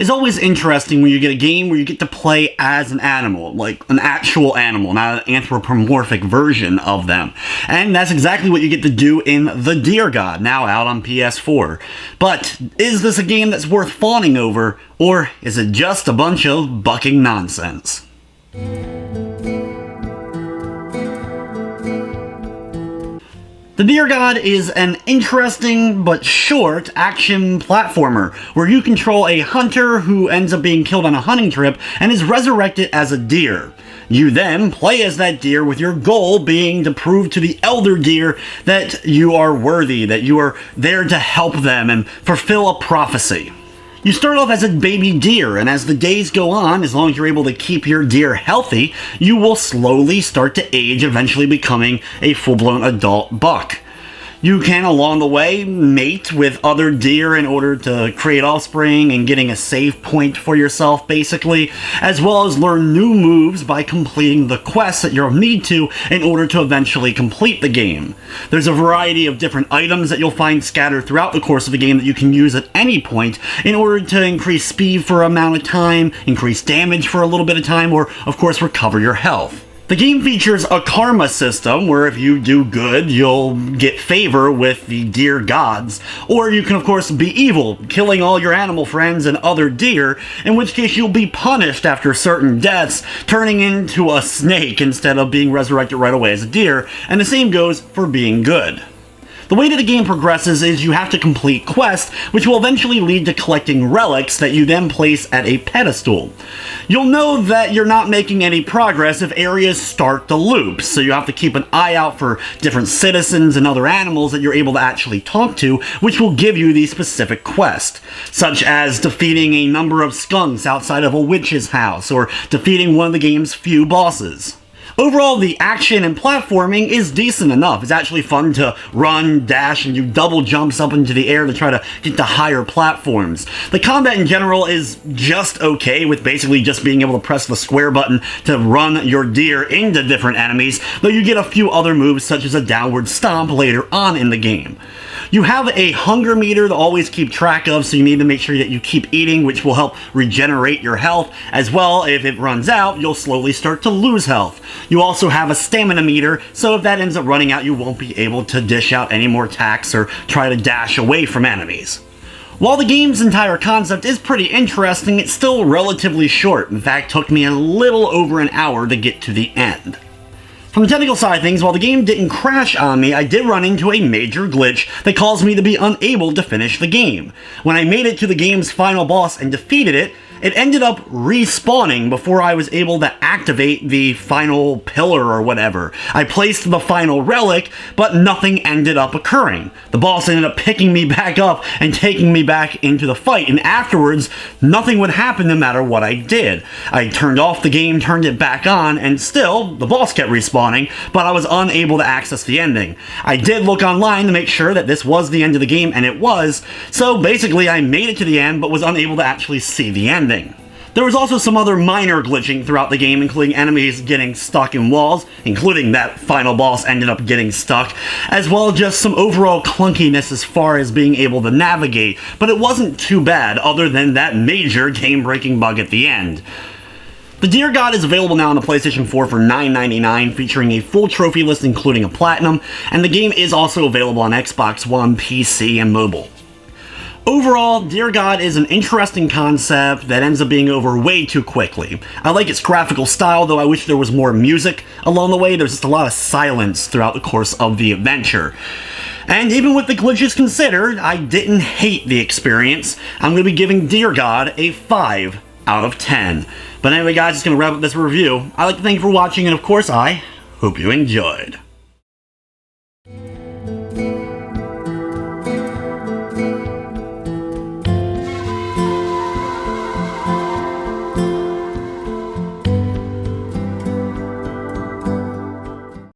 It's always interesting when you get a game where you get to play as an animal, like an actual animal, not an anthropomorphic version of them. And that's exactly what you get to do in The Deer God, now out on PS4. But is this a game that's worth fawning over, or is it just a bunch of bucking nonsense? The Deer God is an interesting but short action platformer where you control a hunter who ends up being killed on a hunting trip and is resurrected as a deer. You then play as that deer with your goal being to prove to the elder deer that you are worthy, that you are there to help them and fulfill a prophecy. You start off as a baby deer, and as the days go on, as long as you're able to keep your deer healthy, you will slowly start to age, eventually becoming a full-blown adult buck. You can, along the way, mate with other deer in order to create offspring and getting a save point for yourself, basically, as well as learn new moves by completing the quests that you'll need to in order to eventually complete the game. There's a variety of different items that you'll find scattered throughout the course of the game that you can use at any point in order to increase speed for an amount of time, increase damage for a little bit of time, or, of course, recover your health. The game features a karma system where if you do good, you'll get favor with the deer gods, or you can of course be evil, killing all your animal friends and other deer, in which case you'll be punished after certain deaths, turning into a snake instead of being resurrected right away as a deer, and the same goes for being good. The way that the game progresses is you have to complete quests, which will eventually lead to collecting relics that you then place at a pedestal. You'll know that you're not making any progress if areas start to loop, so you have to keep an eye out for different citizens and other animals that you're able to actually talk to, which will give you the specific quest, such as defeating a number of skunks outside of a witch's house, or defeating one of the game's few bosses. Overall, the action and platforming is decent enough. It's actually fun to run, dash, and do double jumps up into the air to try to get to higher platforms. The combat in general is just okay, with basically just being able to press the square button to run your deer into different enemies, though you get a few other moves such as a downward stomp later on in the game. You have a hunger meter to always keep track of, so you need to make sure that you keep eating, which will help regenerate your health. As well, if it runs out, you'll slowly start to lose health. You also have a stamina meter, so if that ends up running out, you won't be able to dish out any more attacks or try to dash away from enemies. While the game's entire concept is pretty interesting, it's still relatively short. In fact, it took me a little over an hour to get to the end. From the technical side of things, while the game didn't crash on me, I did run into a major glitch that caused me to be unable to finish the game. When I made it to the game's final boss and defeated it, it ended up respawning before I was able to activate the final pillar or whatever. I placed the final relic, but nothing ended up occurring. The boss ended up picking me back up and taking me back into the fight, and afterwards, nothing would happen no matter what I did. I turned off the game, turned it back on, and still, the boss kept respawning, but I was unable to access the ending. I did look online to make sure that this was the end of the game, and it was, so basically I made it to the end, but was unable to actually see the ending. There was also some other minor glitching throughout the game, including enemies getting stuck in walls, including that final boss ended up getting stuck, as well as just some overall clunkiness as far as being able to navigate, but it wasn't too bad other than that major game-breaking bug at the end. The Deer God is available now on the PlayStation 4 for $9.99, featuring a full trophy list including a platinum, and the game is also available on Xbox One, PC, and mobile. Overall, Deer God is an interesting concept that ends up being over way too quickly. I like its graphical style, though I wish there was more music along the way. There's just a lot of silence throughout the course of the adventure. And even with the glitches considered, I didn't hate the experience. I'm going to be giving Deer God a 5 out of 10. But anyway guys, it's going to wrap up this review. I'd like to thank you for watching, and of course I hope you enjoyed.